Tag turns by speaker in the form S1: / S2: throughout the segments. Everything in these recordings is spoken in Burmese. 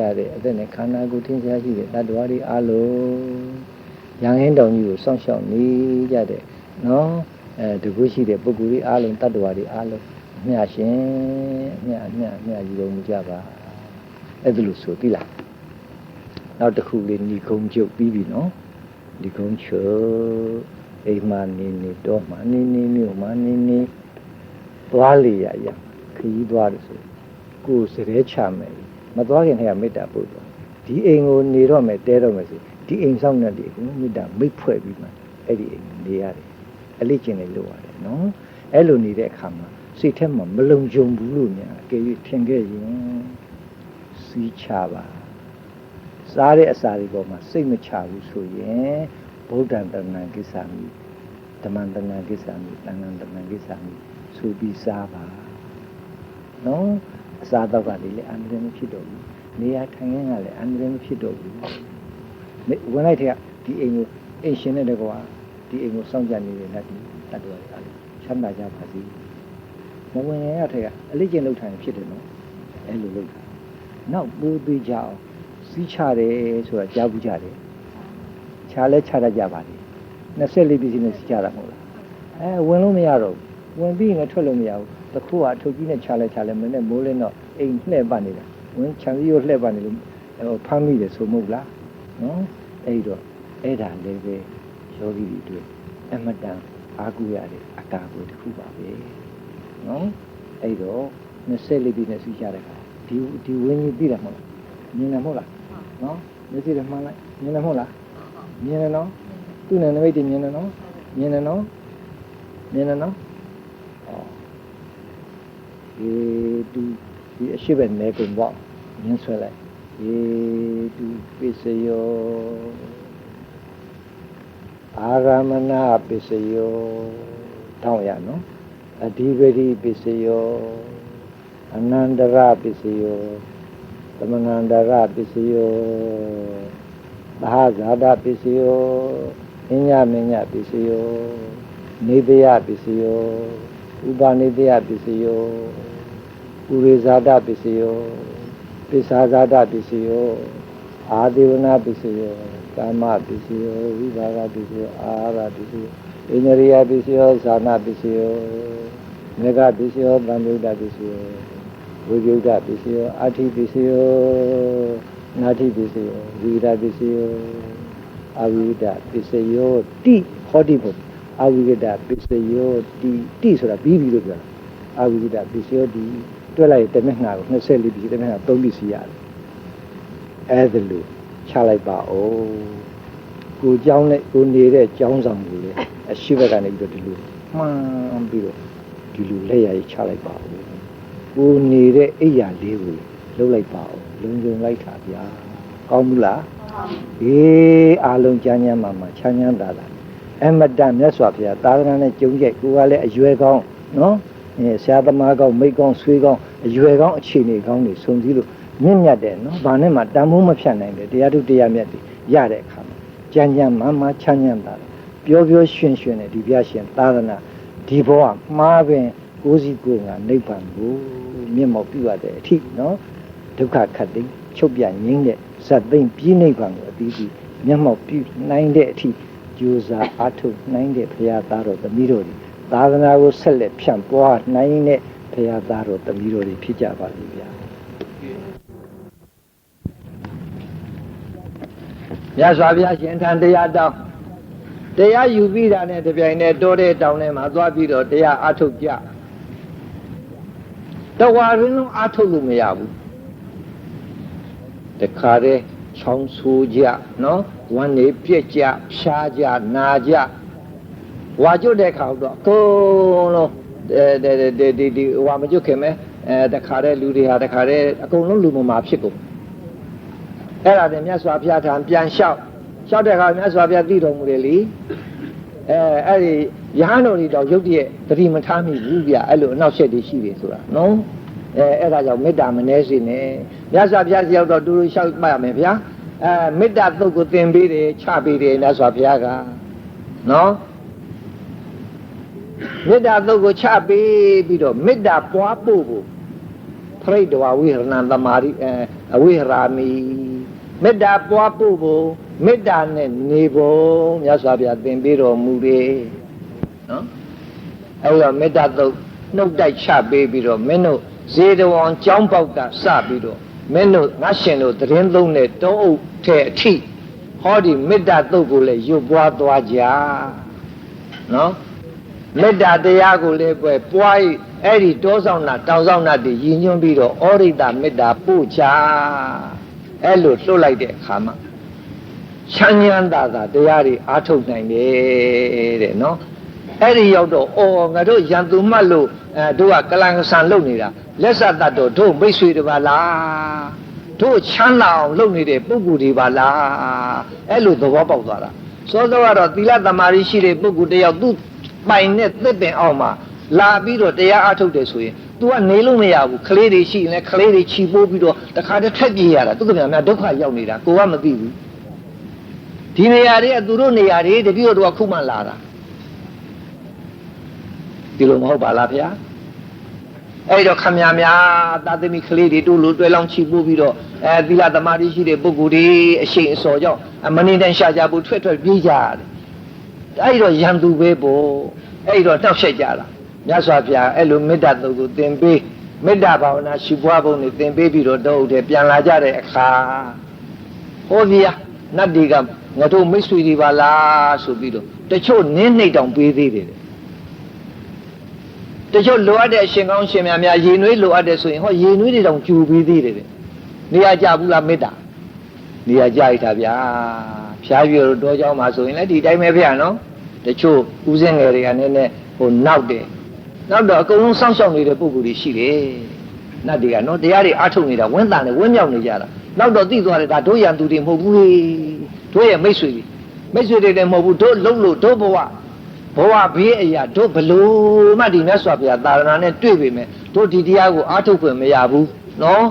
S1: ရတယ်အဲ့ဒါနဲ့ခန္ဓာကိုယ်ထင်ရှားရှိတဲ့တ attva တွေအားလုံးရန်ဟင်းတောင်ကြီးကိုစောင့်ရှောက်နေကြတဲ့နော်တကူရှိတဲ့ပုဂ္ဂိုလ်တွေအားလုံးတ attva တွေအားလုံးအမြရှင်အမြယူတော်မူကြပါအဲ့ဒါလို့ဆိုသိလားနောက်တစ်ခုလေးညီကုန်းချုပ်ပြီးပြီနော်ညီကုန်းချုပ်အိမ်မှာနေတော့မှနေမြို့မှာနေသွားလေရခရီးသွားတယ်ဆိုကိုယ်စရဲချမယ်မသွားခင်တည်းကမေတ္တာပို့တော့ဒီအိမ်ကိုနေတော့မယ်တဲတော့မယ်ဆိုဒီအိမ်ဆောင်တဲ့ဒီကိုမေတ္တာမိတ်ဖွဲ့ပြီးမှအဲ့ဒီအိမ်နေရတယ်အလေးကျင့်လေးလုပ်ရတယ်နော်အဲ့လိုနေတဲ့အခါမှာစိတ်ထဲမှာမလုံခြုံဘူးလို့ညာအကယ်၍ထင်ခဲ့ရင်စီးချပါစားတဲ့အစာတွေပေါ်မှာစိတ်မချဘူးဆိုရင်ဗုဒ္ဓံတဏ္ဍာကိစ္ဆာမိဓမ္မံတဏ္ဍာကိစ္ဆာမိသံဃံတဏ္ဍာကိစ္ဆာမိဆိုပြီးစားပါနော်အစာတော့ကလည်းအန္တရာယ်မဖြစ်တော့ဘူးနေရာထိုင်ရင်းကလည်းအန္တရာယ်မဖြစ်တော့ဘူးဝင်လိုက်တဲ့ဒီအိမ်ကိုအိမ်ရှင်တဲ့ကွာဒီအိမ်ကိုစောင့်ကြနေတဲ့လက်ဒီတတ်တော်ရအားချမ်းသာကြပါစေမဝင်ရတဲ့ကအလေးကျင့်လုပ်ထိုင်ဖြစ်တယ်နော်အဲ့လိုလုပ်တာနောက်ပိုးသေးကြအောင်စီးချတယ်ဆိုတာကြားဘူးကြတယ်ခြားလဲခြားတတ်ကြပါလေ24ပစ္စည်းနဲ့စီးချတာမဟုတ်လားဝင်လို့မရတော့ဘူးဝင်ပြီးရင်ထွက်လို့မရဘူးတခုကအထုတ်ကြီးနဲ့ခြားလဲမင်းနဲ့မိုးလင်းတော့အိမ်လှည့်ပတ်နေတာဝင်ခြံစည်းကိုလှည့်ပတ်နေလို့ဖမ်းမိတယ်ဆိုမဟုတ်လားနော်အဲ့တော့အဲ့ဒါလည်းပဲယောဂီတွေတွေ့အမတန်အားကိုးရတဲ့အကာအကွယ်တစ်ခုပါပဲနော်အဲ့တော့24ပစ္စည်းနဲ့စီးချတဲ့ခါဒီဝင်းကြီးပြီးတယ်မဟုတ်လားမြင်တယ်မဟုတ်လားနော်မျက်စိနဲ့မှန်းလိုက်မြင်တယ်မဟုတ်လားမြင်တယ်နော်သူ့နဲ့နမိတ်တွေမြင်တယ်နော်မြင်တယ်နော်ဒီအရှိပဲနေကုန်ပေါ့မြင်ဆွဲလိုက်တူပစ္စယောအာရမဏပစ္စယောတောင်းရနော်အဓိပတိပစ္စယောအနန္တရပစ္စယောသမဏန္တရပစ္စယောသဟဇာတပစ္စယောအညမညပစ္စယောနေတယပစ္စယောဥပနေတယပစ္စယောဥရိဇာတပစ္စယောပစ္ဆာဇာတပစ္စယောအာဒေဝနာပစ္စယောကာမပစ္စယောဝိဘာဂပစ္စယောအာဟာရပစ္စယောဣန္ဒြိယပစ္စယောဇာနာပစ္စယောမေဃပစ္စယောသံယုတ်တပစ္စယောဝိယုတ်တပစ္စယောအာထိပစ္စယောနာထိပစ္စယောဝိဒပစ္စယောအဝိဒပစ္စယောတိဟောတိဘုအဝိဒပစ္စယောတိဆိုတာပြီးပြီလို့ပြောတာအဝိဒပစ္စယောတိတွက်လိုက်တမျက်နှာကို24ပစ္စည်းတမျက်နှာ3ပစ္စည်းရတယ်အဲ့ဒါလို့ချလိုက်ပါဦးကိုเจ้าနဲ့ကိုနေတဲ့เจ้าဆောင်ကိုလေအရှိဘက်ကနေပြီးတော့ဒီလိုမှန်းပြီးတော့ဒီလိုလက်ရည်ချလိုက်ပါဦးကိုနေတဲ့အိယာလေးကိုလှုပ်လိုက်ပါဦးလုံခြုံလိုက်တာဗျာကောင်းဘူးလားအားလုံးကြမ်းကြမ်းမှချမ်းချမ်းသာသာအမတန်မြတ်စွာဘုရားသာသနာနဲ့ကျုံကြိုက်ကိုကလည်းအရွယ်ကောင်းနော်ဆရာသမားကောင်းမိတ်ကောင်းဆွေးကောင်းအရွယ်ကောင်းအခြေအနေကောင်းတွေစုံစည်းလို့မြင့်မြတ်တယ်နော်ဘာနဲ့မှတန်ဖိုးမဖြတ်နိုင်တယ်တရားထုတရားမြတ်တွေရတဲ့အခါမှာကြမ်းကြမ်းမှချမ်းချမ်းသာပျော်ပျော်ရွှင်ရွှင်နဲ့ဒီပြရှင်သာသနာဒီဘဝမှားပင်ကိုယ်စီကိုယ်ငါနိဗ္ဗာန်ကိုမြင့်မောက်ပြုရတဲ့အထိနော်ဒုက္ခခတ်သိမ်းချုပ်ပြငြိမ်းတဲ့ဇတ်သိမ်းပြီးနိဗ္ဗာန်ကိုအသီးသီးမျက်မှောက်ပြုနိုင်တဲ့အထိကြိုးစားအားထုတ်နိုင်တဲ့ဘုရားသားတော်သမီးတော်တွေသာသနာကိုဆက်လက်ဖြန့်ပွားနိုင်တဲ့ဘုရားသားတော်သမီးတော်တွေဖြစ်ကြပါလိမ့်ဗျာမြတ်စွာဘုရားရှင်ထံတရားတောင်းတရားယူပြီးတာနဲ့တပြိုင်တည်းတောတဲ့တောင်ထဲမှာသွားပြီးတော့တရားအားထုတ်ကြတဝါရင်းလုံးအားထုတ်လို့မရဘူးတခါတည်းချောင်းဆိုးကြနော်ဝမ်းနေပြက်ကြဖြားကြနာကြဝါကျွတ်တဲ့ခါတော့အကုန်လုံးဒီဝါမကျွတ်ခင်မဲ့တခါတည်းလူတွေဟာတခါတည်းအကုန်လုံးလူမမာဖြစ်ကုန်အဲ့ဒါနဲ့မြတ်စွာဘုရားထံပြန်လျှောက်တဲ့အခါမြတ်စွာဘုရားသိတော်မူတယ်လေအဲ့ဒီရဟန်းတော်တွေတော့ရုပ်တရက်သတိမထားမိဘူးဗျအဲ့လိုအနောက်ဆက်တွေရှိတယ်ဆိုတာနော်အဲ့ဒါကြောင့်မေတ္တာမနှဲစေနဲ့မြတ်စွာဘုရားရောက်တော့တူတူလျှောက်မှတ်ရမယ်ဗျာမေတ္တာသုတ်ကိုသင်ပေးတယ်ချပေးတယ်မြတ်စွာဘုရားကနော်မေတ္တာသုတ်ကိုချပေးပြီးတော့မေတ္တာပွားဖို့ကို ပရိဒဝဝိဟရဏသမာဓိအဝိဟရာမိမေတ္တာပွားဖို့ကိုမေတ္တာနဲ့နေဖို့မြတ်စွာဘုရားသင်ပေးတော်မူတယ်နော်အဲ့တော့မေတ္တာသုတ်နှုတ်တိုက်ချပေးပြီးတော့မင်းတို့ဇေတဝန်ကျောင်းပေါက်ကစပြီးတော့မင်းတို့ငါရှင်တို့သတင်းသုံးတဲ့တောအုပ်ထဲအထိဟောဒီမေတ္တာသုတ်ကိုလည်းရွတ်ပွားသွားကြနော်မေတ္တာတရားကိုလည်းပွားအဲ့ဒီတောဆောင်နာတောင်ဆောင်နာတည်ရည်ညွှန်းပြီးတော့ဩရိတမေတ္တာပို့ချအဲ့လိုလွတ်လိုက်တဲ့အခါမှာချမ်းချမ်းသာသာတရားတွေအားထုတ်နိုင်တယ်တဲ့နော်အဲ့ဒီရောက်တော့ငါတို့ရန်သူမှတ်လို့တို့ကကလန်ဆန်လုပ်နေတာလက်ဆက်တတ်တော့တို့မိတ်ဆွေတွေပါလားတို့ချမ်းသာအောင်လုပ်နေတဲ့ပုဂ္ဂိုလ်တွေပါလားအဲ့လိုသဘောပေါက်သွားတာစောစောကတော့သီလသမာဓိရှိတဲ့ပုဂ္ဂိုလ်တယောက်သူ့ပိုင်နဲ့သစ်ပင်အောင်မှာလာပြီးတော့တရားအားထုတ်တယ်ဆိုရင် तू ကနေလို့မရဘူးကလေးတွေရှိရင်လည်းကလေးတွေချီပိုးပြီးတော့တခါတည်းထက်ပြေးရတာသူကများဒုက္ခရောက်နေတာကိုကမသိဘူးဒီနေရာတွေကသူတို့နေရာတွေတပြည့်တော့ခုမှလာတာဒီလိုမဟုတ်ပါလားဗျာအဲ့တော့ခမများသာသမီကလေးတွေတို့လိုတွဲလောင်းချီပိုးပြီးတော့သီလသမာဓိရှိတဲ့ပုဂ္ဂိုလ်တွေအရှိန်အစော်ကြောင့်မနေတိုင်းရှာကြဖို့ထွက်ပြေးကြရတယ်အဲ့တော့ရန်သူပဲပေါ့အဲ့တော့တောက်ဆက်ကြတာမြတ်စွာဘုရားအဲ့လိုမေတ္တာသုတ်ကိုသင်ပေးမေတ္တာဘာဝနာရှိပွားဖို့နဲ့သင်ပေးပြီးတော့တော့တယ်ပြန်လာကြတဲ့အခါဟောဗျာနတ်တွေကငါတို့မိတ်ဆွေတွေပါလားဆိုပြီးတော့တချို့နင်းနှိပ်တောင်ပေးသေးတယ်တချို့လိုအပ်တဲ့အရှင်ကောင်းရှင်များရေနွေးလိုအပ်တယ်ဆိုရင်ဟောရေနွေးတွေတောင်ကြူပေးသေးတယ်နေရာကြဘူးလားမေတ္တာနေရာကြရတာဗျာဖြားပြတော့เจ้าမှာဆိုရင်လည်းဒီတိုင်းပဲဗျာနော်တချို့ဦးစင်းငယ်တွေကနည်းနည်းဟိုနောက်တယ်နောက်တော့အကုန်လုံးစောင့်ရှောက်နေတဲ့ပုဂ္ဂိုလ်တွေရှိတယ်နတ်တွေကနော်တရားတွေအားထုတ်နေတာဝင်းတန်နဲ့ဝင်းမြောက်နေကြတာနောက်တော့သိသွားတယ်ဒါတို့ရန်သူတွေမဟုတ်ဘူးလေတို့ရဲ့မိတ်ဆွေတွေလည်းမဟုတ်ဘူးတို့လုံလို့တို့ဘဝဘေးအရာတို့ဘလို့မှဒီမြတ်စွာဘုရားသာသနာနဲ့တွေ့ပေမဲ့တို့ဒီတရားကိုအားထုတ်ခွင့်မရဘူးနော်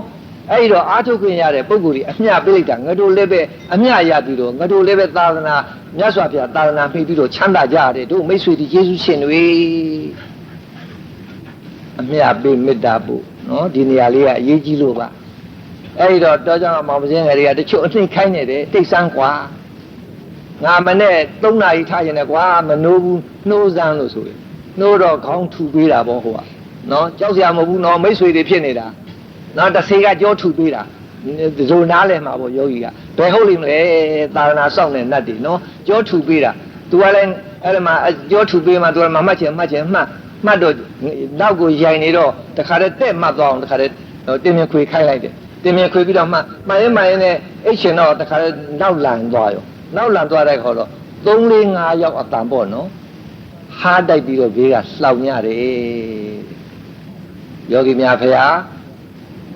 S1: အဲ့တော့အားထုတ်ခွင့်ရတဲ့ပုဂ္ဂိုလ်တွေအမျှပေးလိုက်တာငါတို့လည်းပဲအမျှရပြီးတော့ငါတို့လည်းပဲသာသနာမြတ်စွာဘုရားသာသနာမှီပြီးတော့ချမ်းသာကြရတယ်တို့မိတ်ဆွေတွေယေရှုရှင်တွေအမျှပေးမေတ္တာပို့နော်ဒီနေရာလေးကအရေးကြီးလို့ပါအဲ့တော့တောကြောင့်မောင်မစင်းငယ်တွေကတချို့အနှိမ့်ခိုင်းနေတယ်တိတ်ဆန်းกว่าငါမနဲ့3နာရီထားရင်လည်းကွာမနိုးဘူးနှိုးစမ်းလို့ဆိုရင်နှိုးတော့ခေါင်းထူပေးတာပေါ့ဟိုကနော်ကြောက်စရာမဟုတ်ဘူးနော်မိတ်ဆွေတွေဖြစ်နေတာနော်တစ်ဆေကကြောထူပေးတာဇိုနားလဲမှာပေါ့ယောဂီကဘယ်ဟုတ်လိမ့်မလဲသာသနာစောင့်တဲ့နတ်တွေနော်ကြောထူပေးတာ तू ကလည်းအဲ့ဒီမှာကြောထူပေးမှ तू ကမမှတ်ချင်မှတ်တော့နောက်ကိုရိုင်နေတော့တခါတည်းတက်မှတ်သွားအောင်တခါတည်းတင်မြခွေခိုင်းလိုက်တယ်တင်မြခွေပြီးတော့မှန်ရင်နဲ့အိတ်ရှင်တော့တခါတည်းနောက်လန်သွားရောနောက်လန်သွားတဲ့ခေါ်တော့3-4-5ယောက်အတန်ပေါ့နော်ဟားတိုက်ပြီးတော့ဘေးကလှောင်ရတယ်ယောဂီများဖရာ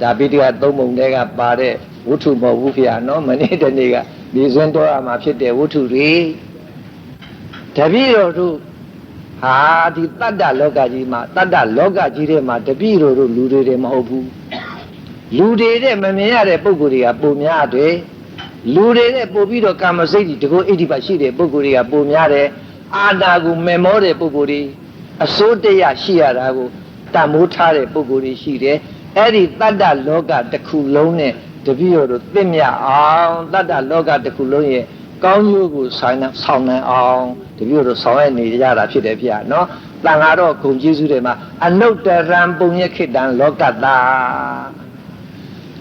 S1: ဒါပိဋကသုံးပုံတဲကပါတဲ့ဝတ္ထုမဟုတ်ဘူးဖရာနော်မနေ့တနေ့ကဒီစင်းတော်အမှာဖြစ်တဲ့ဝတ္ထုတွေတပည့်တော်တို့ဟာဒီတတ္တလောကကြီးမှာတတ္တလောကကြီးထဲမှာတပည့်တော်တို့လူတွေမဟုတ်ဘူးလူတွေတဲ့မမြင်ရတဲ့ပုံကိုယ်တွေကပုံများတယ်လူတွေနဲ့ပို့ပြီးတော့ကာမစိတ်ကြီးတကောအိဋ္ဌိပတ်ရှိတဲ့ပုဂ္ဂိုလ်တွေကပိုများတယ်အာနာကိုမေမောတဲ့ပုဂ္ဂိုလ်တွေအစိုးတရားရှိရတာကိုတန်မိုးထားတဲ့ပုဂ္ဂိုလ်တွေရှိတယ်အဲ့ဒီတတ္တလောကတစ်ခုလုံးနဲ့တပည့်တော်တို့သိမြအောင်တတ္တလောကတစ်ခုလုံးရဲ့ကောင်းကျိုးကိုဆောင်နိုင်အောင်တပည့်တော်တို့ဆောင်ရနေကြတာဖြစ်တယ်ဗျာနော်တန်ဃာတော်ဂုဏ်ကျေးဇူးတွေမှာအနုတ္တရံပုံညခိတံလောကတာ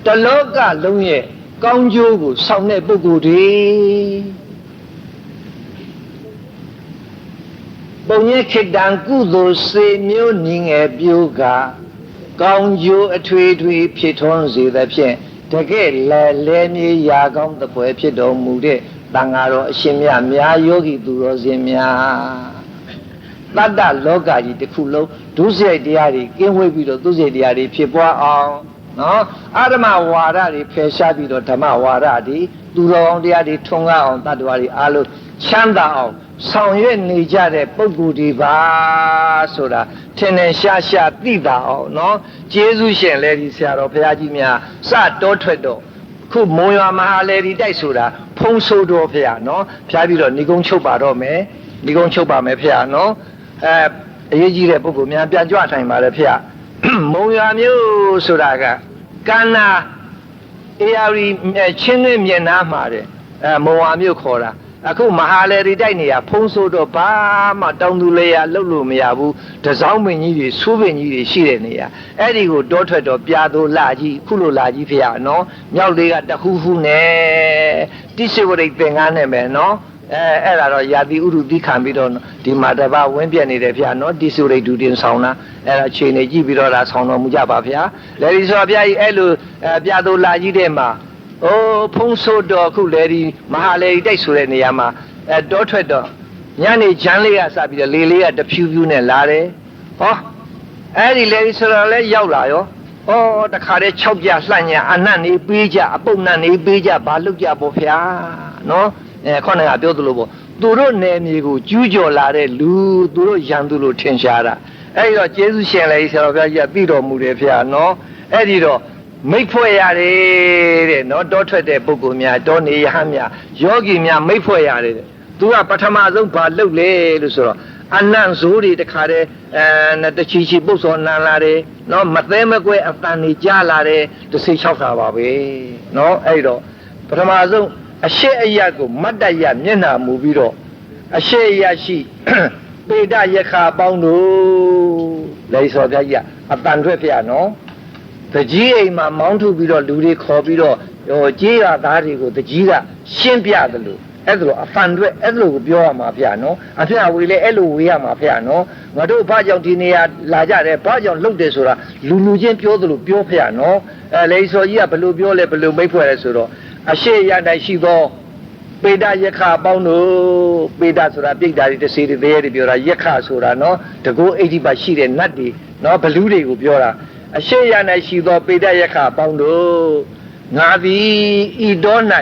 S1: တလောကလုံးရဲ့ကောင်းကျိုးကိုဆောင်တဲ့ပုဂ္ဂိုလ်တွေပုံညခိတံကုသိုလ်စေမျိုးညီငယ်ပြိုးကကောင်းကျိုးအထွေထွေဖြစ်ထွန်းစေသဖြင့်တကယ်လဲမြေရာကောင်းသပွဲဖြစ်တော်မူတဲ့တန်ဃာတော်အရှင်မြတ်များယောဂီသူတော်စင်များတတ္တလောကကြီးတစ်ခုလုံးဒုစရိုက်တရားတွေကင်းဝေးပြီးတော့သူစရိုက်တရားတွေဖြစ်ပွားအောင်နော်အာဓမ္မဝါဒတွေဖယ်ရှားပြီးတော့ဓမ္မဝါဒတွေသူတော်ကောင်းတရားတွေထွန်းကားအောင်တတ္တဝါတွေအားလုံးချမ်းသာအောင်ဆောင်ရွက်နေကြတဲ့ပုဂ္ဂိုလ်တွေပါဆိုတာထင်ထင်ရှားရှားသိတာအောင်နော်ကျေးဇူးရှင်လည်းဒီဆရာတော်ဘုရားကြီးများစတောထွက်တော့ခုမုံရွာမဟာလေဒီတိုက်ဆိုတာဖုံးဆိုးတော်ဘုရားနော်ဖျားပြီးတော့ဏိကုံးချုပ်ပါတော့မယ်ဏိကုံးချုပ်ပါမယ်ဘုရားနော်အရေးကြီးတဲ့ပုဂ္ဂိုလ်များပြန်ကြွထိုင်ပါလေဘုရား မုံရွာမျိုးဆိုတာကကန္နာအေယာရီချင်းတွင်းမြင်နာမှာတယ်မုံရွာမျိုးခေါ်တာအခုမဟာလေရီတိုက်နေရဖုံးဆိုးတော့ဘာမှတောင်သူလေရလှုပ်လို့မရဘူးတစောင်းပင်ကြီးတွေဆူးပင်ကြီးတွေရှိတဲ့နေရအဲ့ဒီကိုတောထွက်တော့ပြာသိုးလာကြီးခုလိုလာကြီးဖေရနော်မြောက်လေးကတခုခုနဲ့တိစေဝရိတ်ပင်ကားနဲ့ပဲနော်အဲ့ဒါတော့ယာတိဥရုတိခံပြီးတော့ဒီမှာတပတ်ဝင်းပြက်နေတယ်ဖေရနော်တိစေဝရိတ်ဒူတင်ဆောင်တာအဲ့ဒါခြေနေကြည့်ပြီးတော့ဒါဆောင်တော်မူကြပါဖေရလေဒီဆိုဖေရကြီးအဲ့လိုပြာသိုးလာကြီးတဲ့မှာဖုံးဆိုးတော်ခုလေဒီမဟာလေတိုက်ဆိုတဲ့နေရာမှာတောထွက်တော့ညနေချမ်းလေးကစပြီးတော့လေလေးကတဖြူဖြူနဲ့လာတယ်ဟောအဲ့ဒီလေဒီဆိုတော့လဲရောက်လာရောတခါတည်း6ပြလှန့်ညာအနတ်နေပေးကြအပုပ်နတ်နေပေးကြဘာလုပ်ကြပေါ့ဗျာနော်ခေါင်းကပြောသလိုပေါ့သူတို့နယ်မြေကိုကျူးကျော်လာတဲ့လူသူတို့ရန်သူလို့ထင်ရှားတာအဲ့ဒီတော့ကျေးဇူးရှင်လေဆရာတော်ဘုရားကြီးကပြီးတော်မူတယ်ဗျာနော်အဲ့ဒီတော့မိတ်ဖွဲ့ရတယ်တဲ့နော်တောထွက်တဲ့ပုဂ္ဂိုလ်များတောနေရဟန်းများယောဂီများမိတ်ဖွဲ့ရတယ်တဲ့သူကပထမဆုံးဘာလုပ်လဲလို့ဆိုတော့အနံ့ဇိုးတွေတခါတည်းတချီချီပုတ်စော်နန်းလာတယ်နော်မသေးမကွဲအတန်နေကြားလာတယ်တစိ6တာပါပဲနော်အဲ့တော့ပထမဆုံးအရှိအယကိုမတ်တရမျက်နှာမူပြီးတော့အရှိအယရှိပေဒယခအပေါင်းတို့လေဆော်ပြကြီးအတန်ထွက်ဖျားနော်တကြီးအိမ်မှာမောင်းထုတ်ပြီးတော့လူတွေခေါ်ပြီးတော့ကြေးရသားတွေကိုတကြီးကရှင်းပြတယ်လို့အဲ့ဒါလိုအဖန်တွေအဲ့လိုကိုပြောရမှာဗျာနော်အဖေဝေလဲအဲ့လိုဝေရမှာဗျာနော်ငါတို့ဘာကြောင့်ဒီနေရာလာကြတယ်ဘာကြောင့်လှုပ်တယ်ဆိုတာလူချင်းပြောသလိုပြောဗျာနော်လေစော်ကြီးကဘယ်လိုပြောလဲဘယ်လိုမိတ်ဖွဲ့လဲဆိုတော့အရှိရတိုင်းရှိသောပေဒယခအပေါင်းတို့ပေဒဆိုတာပြိတ္တာတွေတစေတွေသေးတွေပြောတာယခဆိုတာနော်တကောအိဋ္ဌိပတ်ရှိတဲ့နတ်တွေနော်ဘလူးတွေကိုပြောတာအရှိရ၌ရှိသောပေဒယခအပေါင်းတို့ငါသည်ဤတော်၌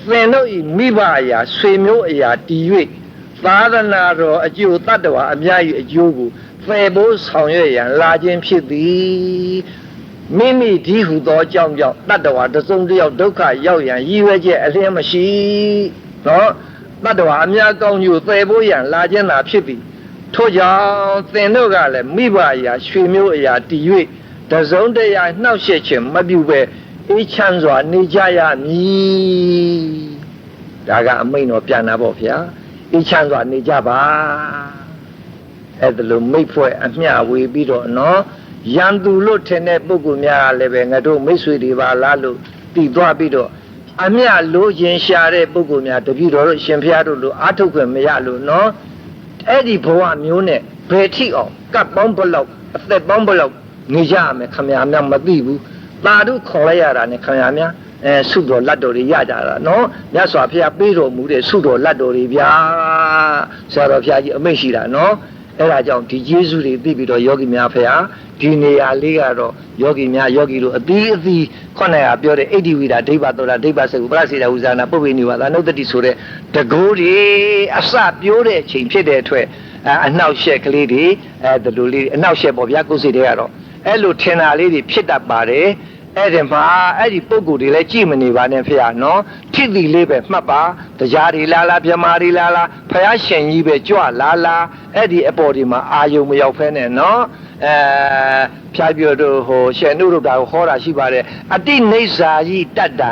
S1: သင်တို့ဤမိဘအရာဆွေမျိုးအရာတည်၍သာသနာတော်အကျိုးတတ္တဝါအများကြီးအကျိုးကိုဖယ်ဖို့ဆောင်ရွက်ရန်လာခြင်းဖြစ်သည်မိမိဒီဟုသောကြောင့်တတ္တဝါတစုံတစ်ယောက်ဒုက္ခရောက်ရန်ရည်ရွယ်ချက်အလင်းမရှိနော်တတ္တဝါအများကောင်းကျိုးဖယ်ဖို့ရန်လာခြင်းသာဖြစ်သည်ထို့ကြောင့်သင်တို့ကလည်းမိဘအရာဆွေမျိုးအရာတည်၍တစုံတရာနှောက်ယှက်ခြင်းမပြုဘဲအေးချမ်းစွာနေကြရမည်ဒါကအမိန့်တော်ပြန်တာပေါ့ဗျာအေးချမ်းစွာနေကြပါအဲ့ဒါလိုမိတ်ဖွဲ့အမျှဝေပြီးတော့နော်ရန်သူလို့ထင်တဲ့ပုဂ္ဂိုလ်များကလည်းပဲငါတို့မိတ်ဆွေတွေပါလားလို့တည်သွားပြီးတော့အမျှလိုချင်ရှာတဲ့ပုဂ္ဂိုလ်များတပည့်တော်တို့ရှင်ဖျားတို့လိုအားထုတ်ခွင့်မရလို့နော်အဲ့ဒီဘဝမျိုးနဲ့ဘယ်ထိအောင်ကပ်ပေါင်းဘလောက်အသက်ပေါင်းဘလောက်နေကြရမယ်ခမရများမသိဘူးသာဓုခေါ်လိုက်ရတာနဲ့ခမရများဆုတော်လက်တော်တွေရကြတာနော်မြတ်စွာဘုရားပေးတော်မူတဲ့ဆုတော်လက်တော်တွေဗျာဆရာတော်ဘုရားကြီးအမိန့်ရှိတာနော်အဲ့ဒါကြောင့်ဒီယေရှုတွေသိပြီးတော့ယောဂီများဖရာဒီနေရာလေးကတော့ယောဂီများယောဂီတို့အသီးခုနကပြောတဲ့ဣတိဝိဒဒိဗ္ဗသောတာဒိဗ္ဗစေကုပရစေတဝုဇာနာပုပ္ပေနိဝါဒနုတ္တိဆိုတဲ့တကိုးတွေအစပြောတဲ့အချိန်ဖြစ်တဲ့အတွက်အနှောက်ယှက်ကလေးတွေဒီလိုလေးအနှောက်ယှက်ပေါ့ဗျာကိုယ်စိတ်တွေကတော့အဲ့လိုထင်တာလေးတွေဖြစ်တတ်ပါတယ်အဲ့ဒီမှာအဲ့ဒီပုံကိုယ်တွေလည်းကြည့်မနေပါနဲ့ဖေရနော်ထိတိလေးပဲမှတ်ပါတရားတွေလာလာမြမာတွေလာလာဖယားရှင်ကြီးပဲကြွလာလာအဲ့ဒီအပေါ်ဒီမှာအာယုံမရောက်ဖဲနဲ့နော်ဖြားပြတို့ဟိုရှင်တို့တို့ကဟောတာရှိပါတယ်အတိနေစာကြီးတတ္တံ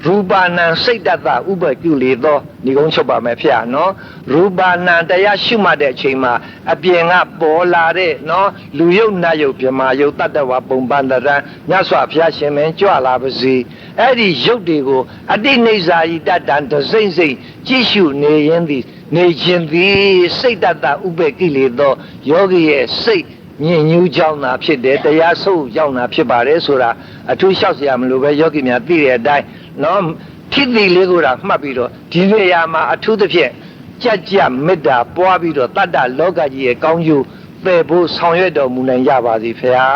S1: ရူပနံစိတ်တတဥပကုလေသောဒီကုန်းချုပ်ပါမယ်ဖေရနော်ရူပနံတရားရှုမှတ်တဲ့အချိန်မှာအပြင်ကပေါ်လာတဲ့နော်လူယုတ်နတ်ယုတ်မြမာယုတ်တတ္တဝါပုံပန်တရံမြတ်စွာဘုရားရှင်မင်းကြွလာပါစေအဲ့ဒီယုတ်တွေကိုအတိနေစာကြီးတတ္တံတစိမ့်စိမ့်ကြည့်ရှုနေရင်သည်နေခြင်းသည်စိတ်တတဥပကိလေသောယောဂီရဲ့စိတ်ညင်ညူးကြောင်းတာဖြစ်တယ်တရားဆုပ်ကြောင်းတာဖြစ်ပါတယ်ဆိုတာအထူးလျှောက်စရာမလိုပဲယောဂီများသိတဲ့အတိုင်းနော်ထိတိလေးကိုမှတ်ပြီးတော့ဒီနေရာမှာအထူးသဖြင့်ကြမေတ္တာပွားပြီးတော့တတ္တလောကကြီးရဲ့ကောင်းကျိုးပယ်ဖို့ဆောင်ရွက်တော်မူနိုင်ကြပါစေဖေဟာ